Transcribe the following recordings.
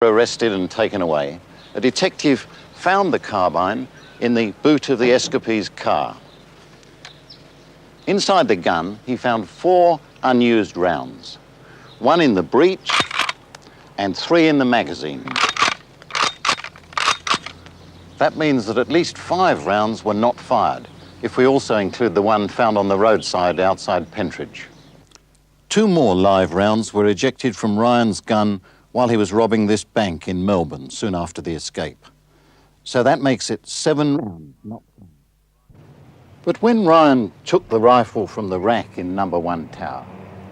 Arrested and taken away, a detective found the carbine in the boot of the escapee's car. Inside the gun, he found 4 unused rounds, 1 in the breech and 3 in the magazine. That means that at least 5 rounds were not fired, if we also include the one found on the roadside outside Pentridge. 2 more live rounds were ejected from Ryan's gun while he was robbing this bank in Melbourne soon after the escape. So that makes it 7 rounds, not 10. But when Ryan took the rifle from the rack in number 1 tower,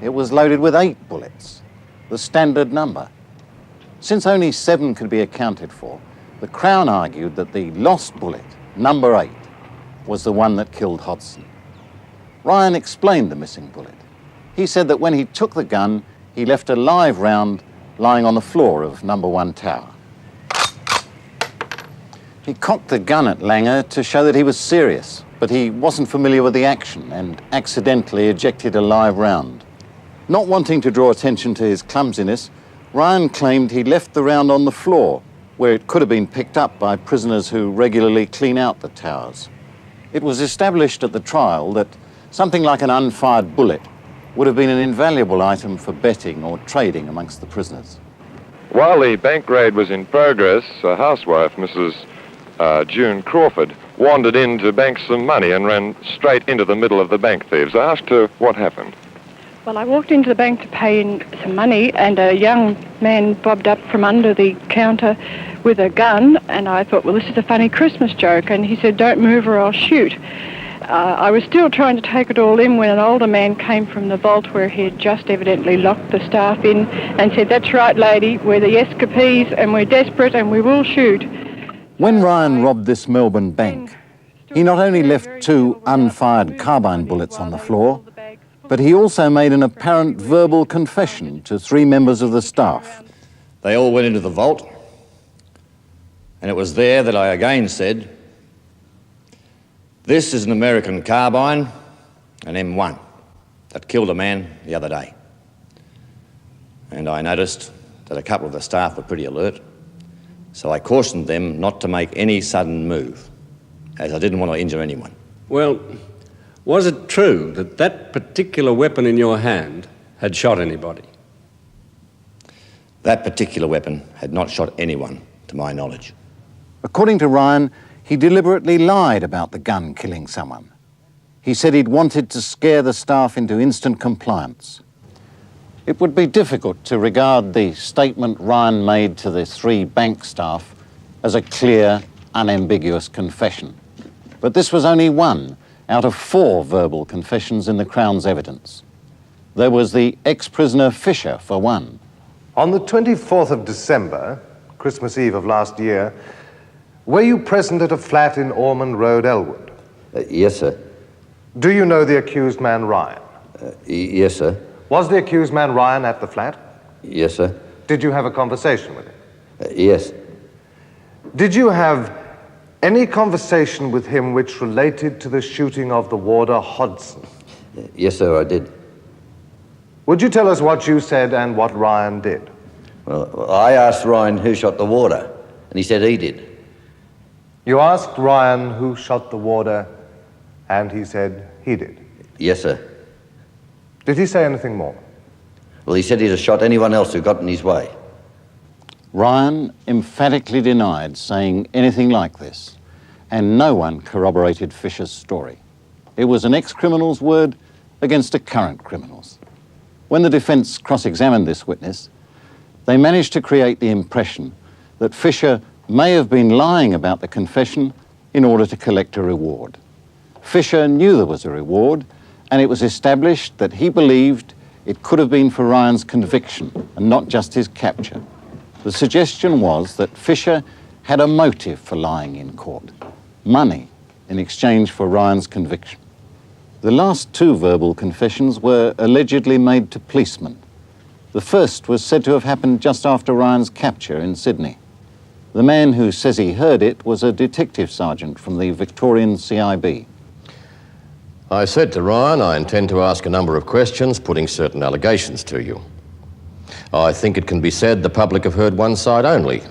it was loaded with 8 bullets, the standard number. Since only 7 could be accounted for, the Crown argued that the lost bullet, number 8, was the one that killed Hodson. Ryan explained the missing bullet. He said that when he took the gun, he left a live round lying on the floor of number 1 tower. He cocked the gun at Langer to show that he was serious, but he wasn't familiar with the action and accidentally ejected a live round. Not wanting to draw attention to his clumsiness, Ryan claimed he left the round on the floor, where it could have been picked up by prisoners who regularly clean out the towers. It was established at the trial that something like an unfired bullet would have been an invaluable item for betting or trading amongst the prisoners. While the bank raid was in progress, a housewife, Mrs. June Crawford, wandered in to bank some money and ran straight into the middle of the bank thieves. I asked her what happened. Well, I walked into the bank to pay in some money, and a young man bobbed up from under the counter with a gun, and I thought, well, this is a funny Christmas joke, and he said, don't move or I'll shoot. I was still trying to take it all in when an older man came from the vault where he had just evidently locked the staff in and said, that's right, lady, we're the escapees and we're desperate and we will shoot. When Ryan robbed this Melbourne bank, he not only left 2 unfired carbine bullets on the floor, but he also made an apparent verbal confession to 3 members of the staff. They all went into the vault, and it was there that I again said, this is an American carbine, an M1, that killed a man the other day. And I noticed that a couple of the staff were pretty alert, so I cautioned them not to make any sudden move, as I didn't want to injure anyone. Well, was it true that that particular weapon in your hand had shot anybody? That particular weapon had not shot anyone, to my knowledge. According to Ryan, he deliberately lied about the gun killing someone. He said he'd wanted to scare the staff into instant compliance. It would be difficult to regard the statement Ryan made to the 3 bank staff as a clear, unambiguous confession. But this was only 1 out of 4 verbal confessions in the Crown's evidence. There was the ex-prisoner Fisher, for one. On the 24th of December, Christmas Eve of last year, were you present at a flat in Ormond Road, Elwood? Yes, sir. Do you know the accused man, Ryan? Yes, sir. Was the accused man, Ryan, at the flat? Yes, sir. Did you have a conversation with him? Yes. Did you have any conversation with him which related to the shooting of the warder, Hodson? Yes, sir, I did. Would you tell us what you said and what Ryan did? Well, I asked Ryan who shot the warder, and he said he did. You asked Ryan who shot the warder, and he said he did? Yes, sir. Did he say anything more? Well, he said he'd have shot anyone else who got in his way. Ryan emphatically denied saying anything like this, and no one corroborated Fisher's story. It was an ex-criminal's word against a current criminal's. When the defence cross-examined this witness, they managed to create the impression that Fisher may have been lying about the confession in order to collect a reward. Fisher knew there was a reward, and it was established that he believed it could have been for Ryan's conviction and not just his capture. The suggestion was that Fisher had a motive for lying in court, money in exchange for Ryan's conviction. The last 2 verbal confessions were allegedly made to policemen. The first was said to have happened just after Ryan's capture in Sydney. The man who says he heard it was a detective sergeant from the Victorian CIB. I said to Ryan, I intend to ask a number of questions, putting certain allegations to you. I think it can be said the public have heard one side only.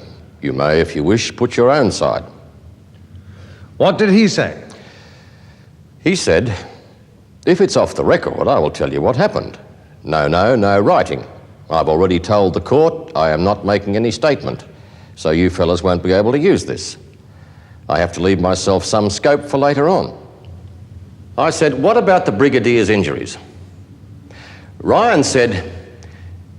You may, if you wish, put your own side. What did he say? He said, if it's off the record, I will tell you what happened. No writing. I've already told the court I am not making any statement, so you fellas won't be able to use this. I have to leave myself some scope for later on. I said, what about the Brigadier's injuries? Ryan said,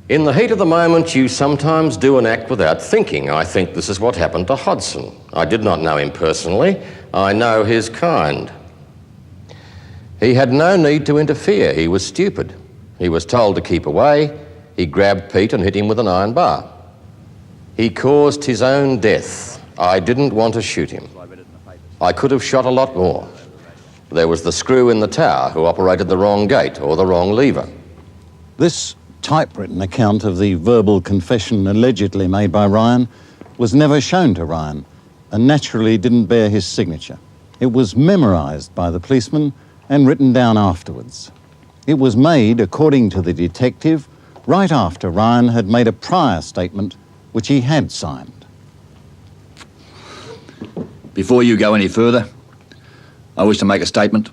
in the heat of the moment, you sometimes do an act without thinking. I think this is what happened to Hodson. I did not know him personally. I know his kind. He had no need to interfere. He was stupid. He was told to keep away. He grabbed Pete and hit him with an iron bar. He caused his own death. I didn't want to shoot him. I could have shot a lot more. There was the screw in the tower who operated the wrong gate or the wrong lever. This typewritten account of the verbal confession allegedly made by Ryan was never shown to Ryan and naturally didn't bear his signature. It was memorised by the policeman and written down afterwards. It was made, according to the detective, right after Ryan had made a prior statement which he had signed. Before you go any further, I wish to make a statement.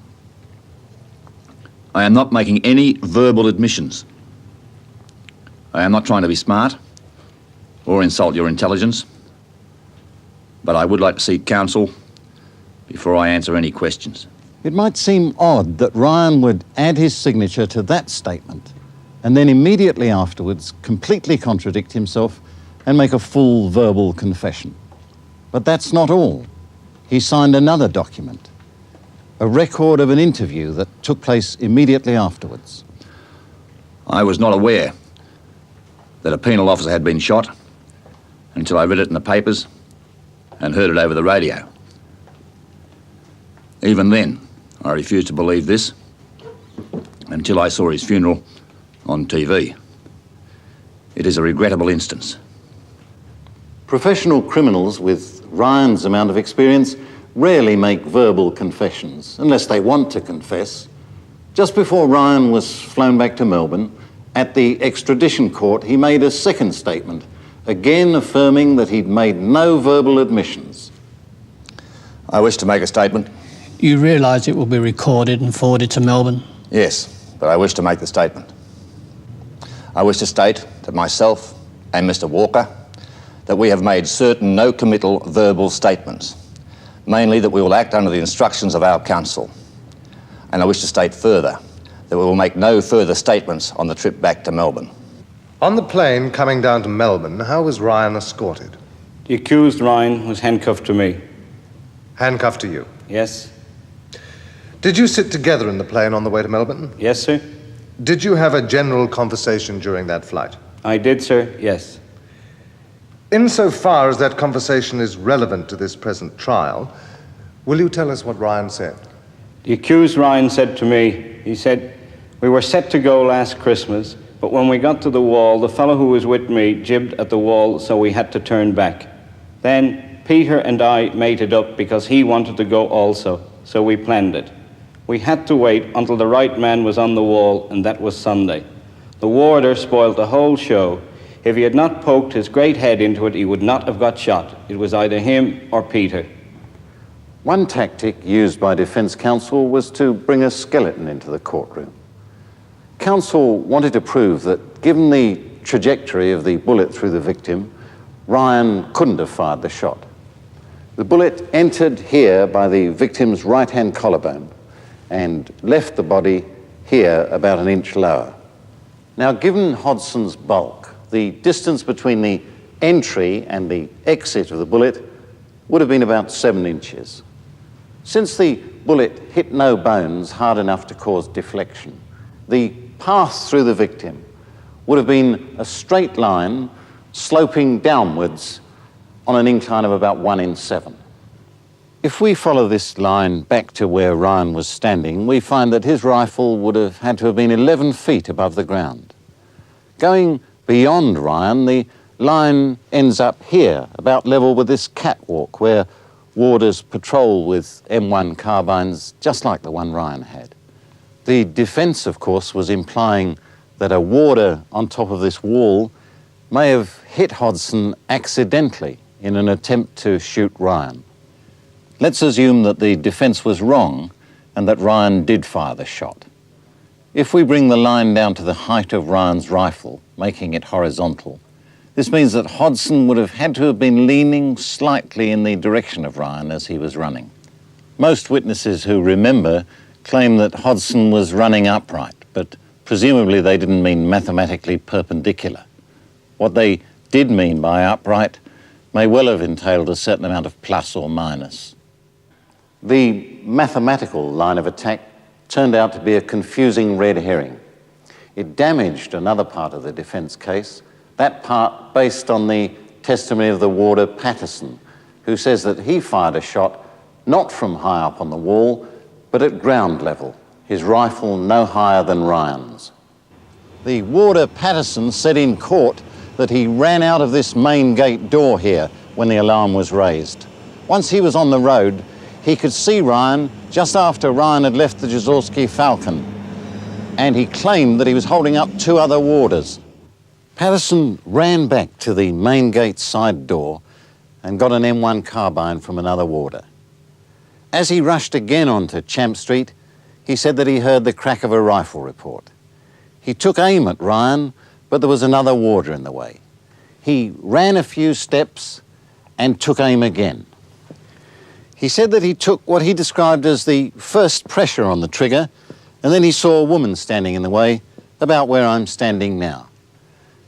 I am not making any verbal admissions. I am not trying to be smart or insult your intelligence, but I would like to seek counsel before I answer any questions. It might seem odd that Ryan would add his signature to that statement and then immediately afterwards completely contradict himself and make a full verbal confession. But that's not all. He signed another document, a record of an interview that took place immediately afterwards. I was not aware that a penal officer had been shot until I read it in the papers and heard it over the radio. Even then, I refused to believe this until I saw his funeral on TV. It is a regrettable instance. Professional criminals with Ryan's amount of experience rarely make verbal confessions, unless they want to confess. Just before Ryan was flown back to Melbourne, at the extradition court, he made a second statement, again affirming that he'd made no verbal admissions. I wish to make a statement. You realise it will be recorded and forwarded to Melbourne? Yes, but I wish to make the statement. I wish to state that myself and Mr. Walker, that we have made certain no-committal verbal statements, mainly that we will act under the instructions of our counsel. And I wish to state further that we will make no further statements on the trip back to Melbourne. On the plane coming down to Melbourne, how was Ryan escorted? The accused, Ryan, was handcuffed to me. Handcuffed to you? Yes. Did you sit together in the plane on the way to Melbourne? Yes, sir. Did you have a general conversation during that flight? I did, sir, yes. Insofar as that conversation is relevant to this present trial, will you tell us what Ryan said? The accused, Ryan, said to me, he said, we were set to go last Christmas, but when we got to the wall, the fellow who was with me jibbed at the wall, so we had to turn back. Then Peter and I mated up because he wanted to go also, so we planned it. We had to wait until the right man was on the wall, and that was Sunday. The warder spoiled the whole show. If he had not poked his great head into it, he would not have got shot. It was either him or Peter. One tactic used by defence counsel was to bring a skeleton into the courtroom. Counsel wanted to prove that, given the trajectory of the bullet through the victim, Ryan couldn't have fired the shot. The bullet entered here by the victim's right-hand collarbone and left the body here about an inch lower. Now, given Hodgson's bulk, the distance between the entry and the exit of the bullet would have been about 7 inches. Since the bullet hit no bones hard enough to cause deflection, the path through the victim would have been a straight line sloping downwards on an incline of about 1 in 7. If we follow this line back to where Ryan was standing, we find that his rifle would have had to have been 11 feet above the ground. Going beyond Ryan, the line ends up here, about level with this catwalk where warders patrol with M1 carbines just like the one Ryan had. The defence, of course, was implying that a warder on top of this wall may have hit Hodson accidentally in an attempt to shoot Ryan. Let's assume that the defence was wrong and that Ryan did fire the shot. If we bring the line down to the height of Ryan's rifle, making it horizontal, this means that Hodson would have had to have been leaning slightly in the direction of Ryan as he was running. Most witnesses who remember claim that Hodson was running upright, but presumably they didn't mean mathematically perpendicular. What they did mean by upright may well have entailed a certain amount of plus or minus. The mathematical line of attack turned out to be a confusing red herring. It damaged another part of the defence case, that part based on the testimony of the warder Patterson, who says that he fired a shot not from high up on the wall, but at ground level, his rifle no higher than Ryan's. The warder Patterson said in court that he ran out of this main gate door here when the alarm was raised. Once he was on the road, he could see Ryan just after Ryan had left the Jaworski Falcon, and he claimed that he was holding up two other warders. Patterson ran back to the main gate side door and got an M1 carbine from another warder. As he rushed again onto Champ Street, he said that he heard the crack of a rifle report. He took aim at Ryan, but there was another warder in the way. He ran a few steps and took aim again. He said that he took what he described as the first pressure on the trigger, and then he saw a woman standing in the way, about where I'm standing now.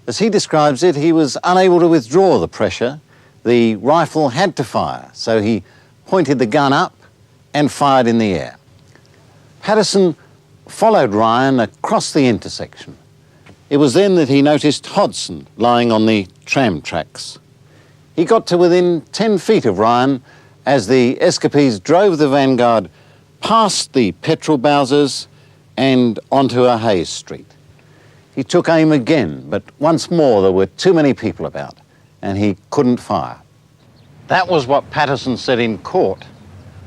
As he describes it, he was unable to withdraw the pressure. The rifle had to fire, so he pointed the gun up and fired in the air. Patterson followed Ryan across the intersection. It was then that he noticed Hodson lying on the tram tracks. He got to within 10 feet of Ryan as the escapees drove the Vanguard past the petrol Bowsers and onto a Hayes Street. He took aim again, but once more there were too many people about, and he couldn't fire. That was what Patterson said in court.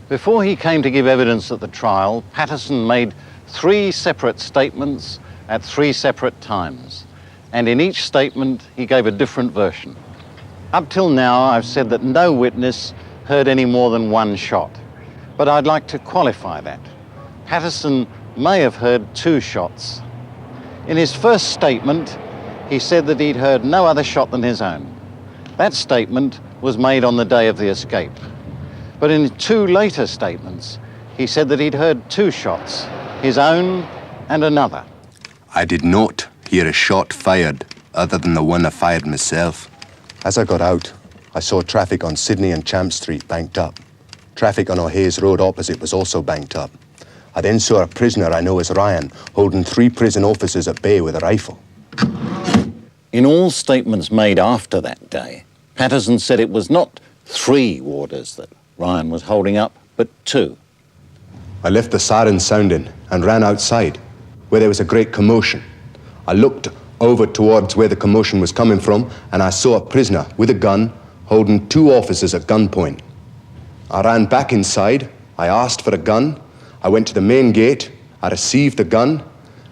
Before he came to give evidence at the trial, Patterson made 3 separate statements at 3 separate times, and in each statement he gave a different version. Up till now, I've said that no witness heard any more than one shot, but I'd like to qualify that. Patterson may have heard 2 shots. In his first statement, he said that he'd heard no other shot than his own. That statement was made on the day of the escape. But in 2 later statements, he said that he'd heard 2 shots, his own and another. I did not hear a shot fired other than the one I fired myself. As I got out, I saw traffic on Sydney and Champ Street banked up. Traffic on O'Hayes Road opposite was also banked up. I then saw a prisoner I know as Ryan holding 3 prison officers at bay with a rifle. In all statements made after that day, Patterson said it was not 3 warders that Ryan was holding up, but 2. I left the siren sounding and ran outside, where there was a great commotion. I looked over towards where the commotion was coming from, and I saw a prisoner with a gun holding 2 officers at gunpoint. I ran back inside, I asked for a gun, I went to the main gate, I received the gun,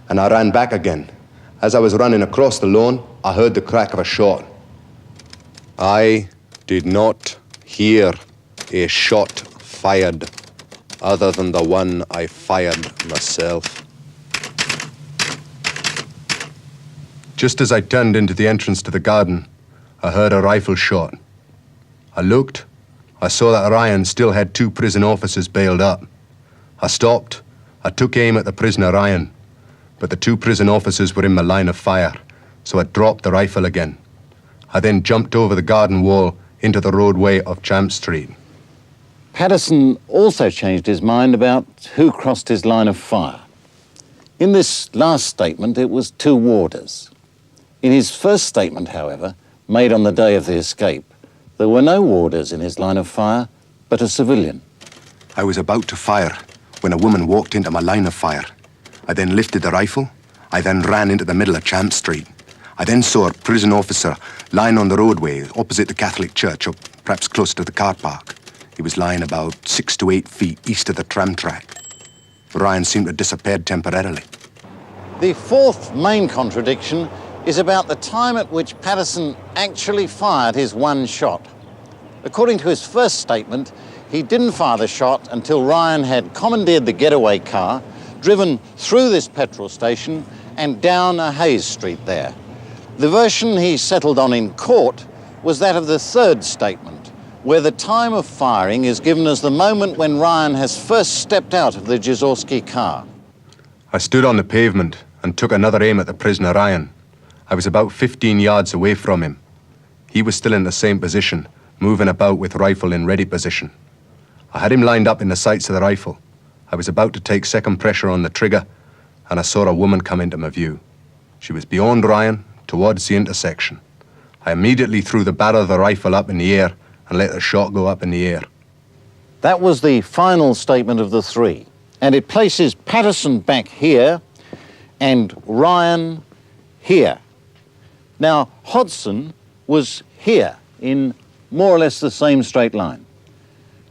and I ran back again. As I was running across the lawn, I heard the crack of a shot. I did not hear a shot fired other than the one I fired myself. Just as I turned into the entrance to the garden, I heard a rifle shot. I looked. I saw that Ryan still had 2 prison officers bailed up. I stopped. I took aim at the prisoner Ryan, but the 2 prison officers were in my line of fire, so I dropped the rifle again. I then jumped over the garden wall into the roadway of Champ Street. Patterson also changed his mind about who crossed his line of fire. In this last statement, it was 2 warders. In his first statement, however, made on the day of the escape, there were no warders in his line of fire, but a civilian. I was about to fire when a woman walked into my line of fire. I then lifted the rifle. I then ran into the middle of Champ Street. I then saw a prison officer lying on the roadway opposite the Catholic church, or perhaps close to the car park. He was lying about 6 to 8 feet east of the tram track. Ryan seemed to have disappeared temporarily. The fourth main contradiction is about the time at which Patterson actually fired his one shot. According to his first statement, he didn't fire the shot until Ryan had commandeered the getaway car, driven through this petrol station and down a Hayes Street there. The version he settled on in court was that of the third statement, where the time of firing is given as the moment when Ryan has first stepped out of the Jaworski car. I stood on the pavement and took another aim at the prisoner Ryan. I was about 15 yards away from him. He was still in the same position, moving about with rifle in ready position. I had him lined up in the sights of the rifle. I was about to take second pressure on the trigger, and I saw a woman come into my view. She was beyond Ryan, towards the intersection. I immediately threw the barrel of the rifle up in the air and let the shot go up in the air. That was the final statement of the three, and it places Patterson back here and Ryan here. Now, Hodson was here in more or less the same straight line.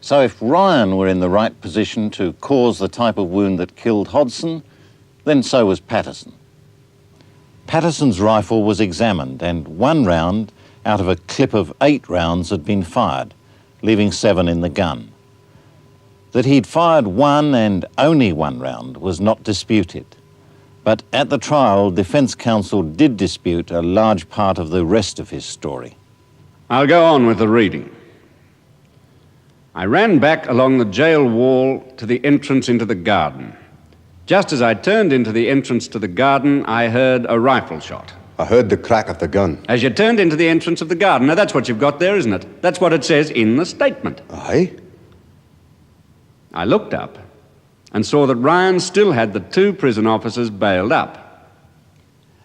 So if Ryan were in the right position to cause the type of wound that killed Hodson, then so was Patterson. Patterson's rifle was examined, and one round out of a clip of 8 rounds had been fired, leaving 7 in the gun. That he'd fired one and only one round was not disputed. But at the trial, defense counsel did dispute a large part of the rest of his story. I'll go on with the reading. I ran back along the jail wall to the entrance into the garden. Just as I turned into the entrance to the garden, I heard a rifle shot. I heard the crack of the gun. As you turned into the entrance of the garden. Now, that's what you've got there, isn't it? That's what it says in the statement. Aye? I looked up and saw that Ryan still had the 2 prison officers bailed up.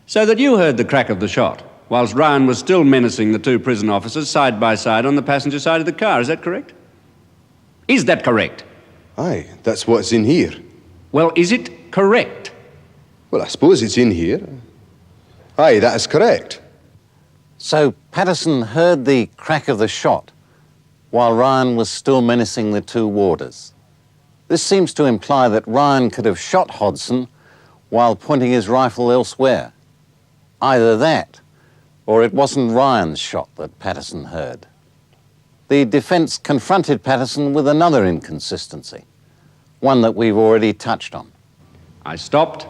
So that you heard the crack of the shot, whilst Ryan was still menacing the 2 prison officers side by side on the passenger side of the car. Is that correct? Is that correct? Aye, that's what's in here. Well, is it correct? Well, I suppose it's in here. Aye, that is correct. So Patterson heard the crack of the shot while Ryan was still menacing the 2 warders. This seems to imply that Ryan could have shot Hodson while pointing his rifle elsewhere. Either that, or it wasn't Ryan's shot that Patterson heard. The defense confronted Patterson with another inconsistency, one that we've already touched on. I stopped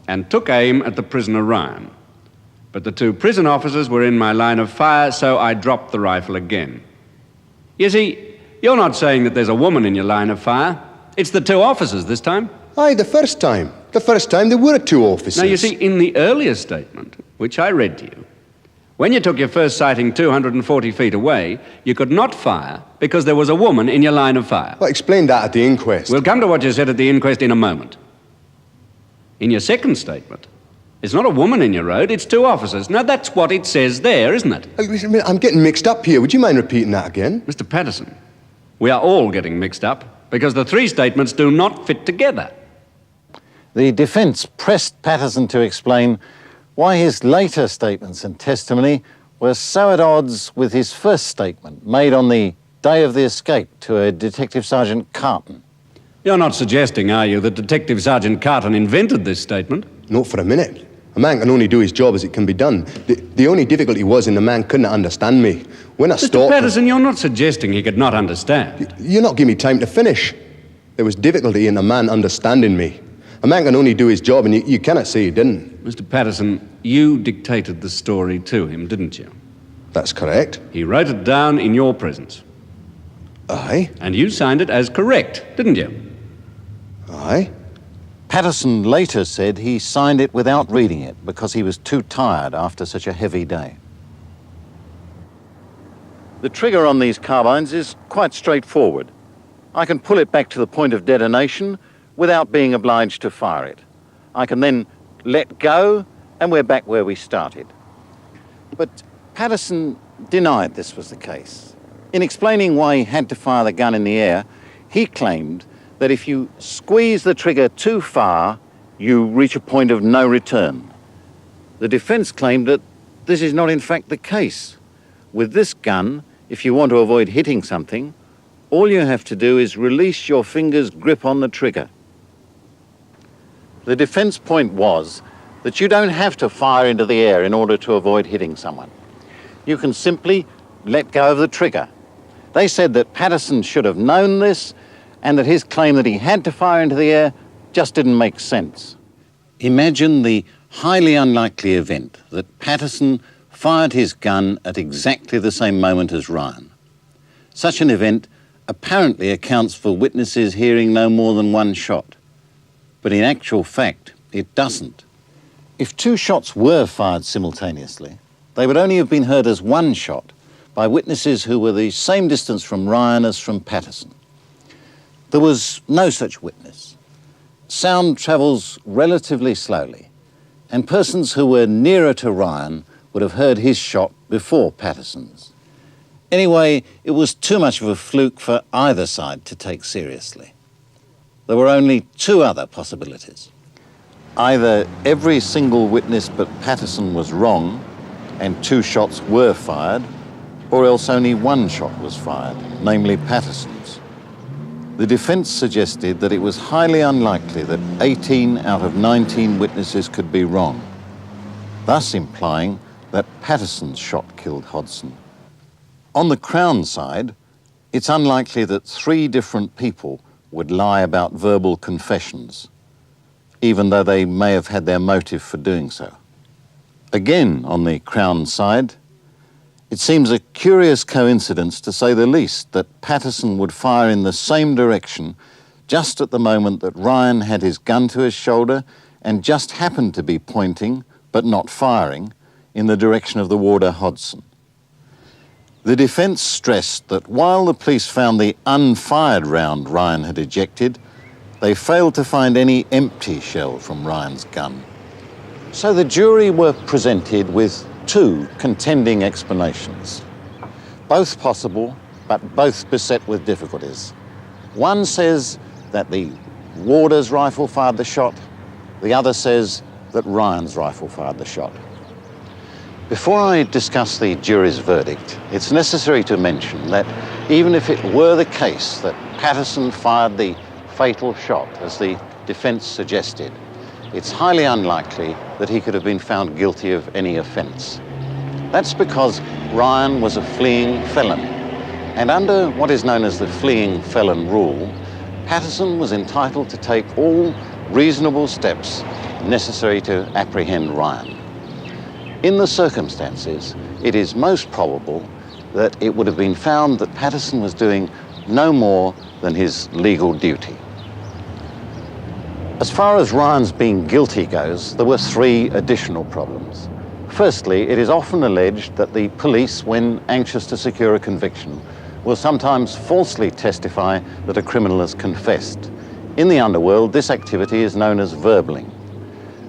and took aim at the prisoner Ryan. But the 2 prison officers were in my line of fire, so I dropped the rifle again. You see, you're not saying that there's a woman in your line of fire. It's the 2 officers this time. Aye, the first time. The first time there were 2 officers. Now, you see, in the earlier statement, which I read to you, when you took your first sighting 240 feet away, you could not fire because there was a woman in your line of fire. Well, explain that at the inquest. We'll come to what you said at the inquest in a moment. In your second statement, it's not a woman in your road, it's 2 officers. Now, that's what it says there, isn't it? I'm getting mixed up here. Would you mind repeating that again? Mr. Patterson, we are all getting mixed up because the 3 statements do not fit together. The defense pressed Patterson to explain why his later statements and testimony were so at odds with his first statement made on the day of the escape to a Detective Sergeant Carton. You're not suggesting, are you, that Detective Sergeant Carton invented this statement? Not for a minute. A man can only do his job as it can be done. The only difficulty was the man couldn't understand me. When I Mr. stopped... Patterson, you're not suggesting he could not understand. You're not giving me time to finish. There was difficulty in a man understanding me. A man can only do his job, and you cannot say he didn't. Mr. Patterson, you dictated the story to him, didn't you? That's correct. He wrote it down in your presence. Aye. And you signed it as correct, didn't you? Aye. Patterson later said he signed it without reading it because he was too tired after such a heavy day. The trigger on these carbines is quite straightforward. I can pull it back to the point of detonation without being obliged to fire it. I can then let go and we're back where we started. But Patterson denied this was the case. In explaining why he had to fire the gun in the air, he claimed that if you squeeze the trigger too far, you reach a point of no return. The defense claimed that this is not in fact the case. With this gun, if you want to avoid hitting something, all you have to do is release your finger's grip on the trigger. The defense point was that you don't have to fire into the air in order to avoid hitting someone. You can simply let go of the trigger. They said that Patterson should have known this and that his claim that he had to fire into the air just didn't make sense. Imagine the highly unlikely event that Patterson fired his gun at exactly the same moment as Ryan. Such an event apparently accounts for witnesses hearing no more than one shot. But in actual fact, it doesn't. If two shots were fired simultaneously, they would only have been heard as one shot by witnesses who were the same distance from Ryan as from Patterson. There was no such witness. Sound travels relatively slowly, and persons who were nearer to Ryan would have heard his shot before Patterson's. Anyway, it was too much of a fluke for either side to take seriously. There were only two other possibilities. Either every single witness but Patterson was wrong and two shots were fired, or else only one shot was fired, namely Patterson's. The defense suggested that it was highly unlikely that 18 out of 19 witnesses could be wrong, thus implying that Patterson's shot killed Hodson. On the Crown side, it's unlikely that three different people would lie about verbal confessions, even though they may have had their motive for doing so. Again, on the Crown side, it seems a curious coincidence, to say the least, that Patterson would fire in the same direction just at the moment that Ryan had his gun to his shoulder and just happened to be pointing, but not firing, in the direction of the warder Hodson. The defence stressed that while the police found the unfired round Ryan had ejected, they failed to find any empty shell from Ryan's gun. So the jury were presented with two contending explanations, both possible, but both beset with difficulties. One says that the warder's rifle fired the shot, the other says that Ryan's rifle fired the shot. Before I discuss the jury's verdict, it's necessary to mention that even if it were the case that Patterson fired the fatal shot, as the defence suggested, it's highly unlikely that he could have been found guilty of any offence. That's because Ryan was a fleeing felon, and under what is known as the fleeing felon rule, Patterson was entitled to take all reasonable steps necessary to apprehend Ryan. In the circumstances, it is most probable that it would have been found that Patterson was doing no more than his legal duty. As far as Ryan's being guilty goes, there were three additional problems. Firstly, it is often alleged that the police, when anxious to secure a conviction, will sometimes falsely testify that a criminal has confessed. In the underworld, this activity is known as verbaling.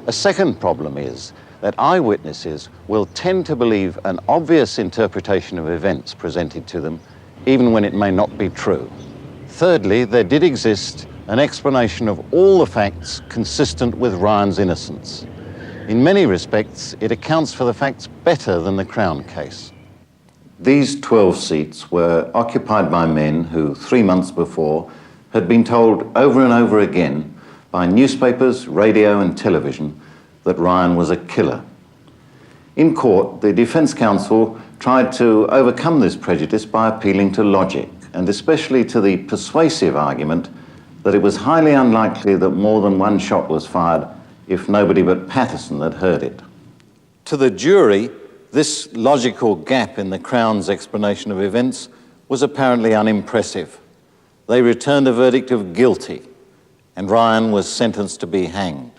A second problem is that eyewitnesses will tend to believe an obvious interpretation of events presented to them, even when it may not be true. Thirdly, there did exist an explanation of all the facts consistent with Ryan's innocence. In many respects, it accounts for the facts better than the Crown case. These 12 seats were occupied by men who 3 months before had been told over and over again by newspapers, radio and television that Ryan was a killer. In court, the defence counsel tried to overcome this prejudice by appealing to logic, and especially to the persuasive argument that it was highly unlikely that more than one shot was fired if nobody but Patterson had heard it. To the jury, this logical gap in the Crown's explanation of events was apparently unimpressive. They returned a verdict of guilty, and Ryan was sentenced to be hanged.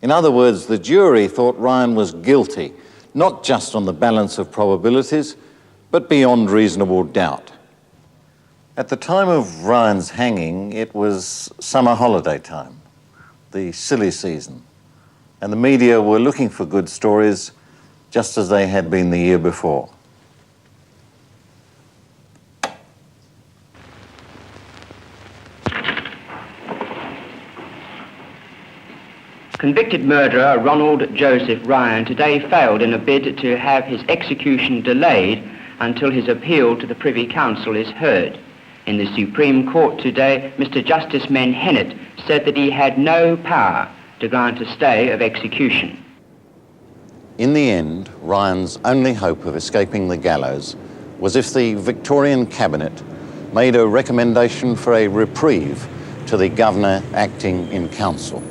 In other words, the jury thought Ryan was guilty, not just on the balance of probabilities, but beyond reasonable doubt. At the time of Ryan's hanging, it was summer holiday time, the silly season, and the media were looking for good stories just as they had been the year before. Convicted murderer Ronald Joseph Ryan today failed in a bid to have his execution delayed until his appeal to the Privy Council is heard. In the Supreme Court today, Mr. Justice Menhennett said that he had no power to grant a stay of execution. In the end, Ryan's only hope of escaping the gallows was if the Victorian Cabinet made a recommendation for a reprieve to the governor acting in council.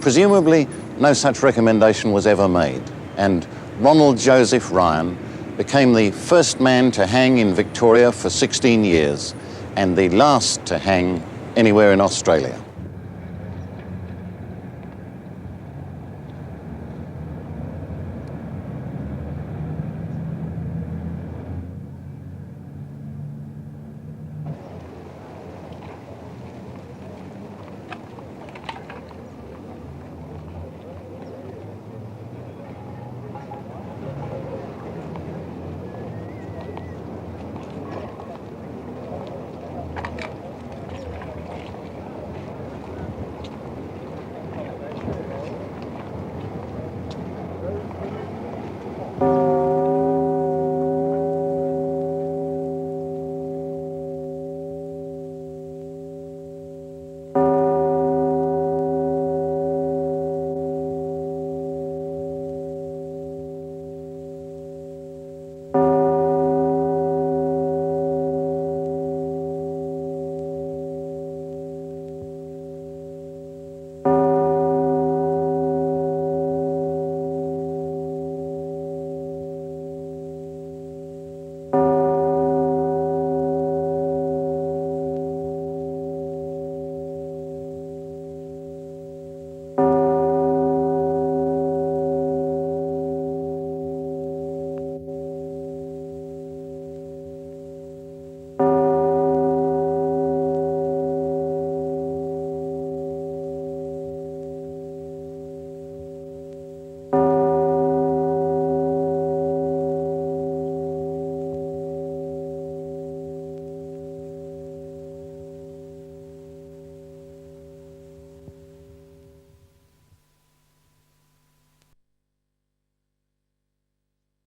Presumably, no such recommendation was ever made, and Ronald Joseph Ryan became the first man to hang in Victoria for 16 years and the last to hang anywhere in Australia.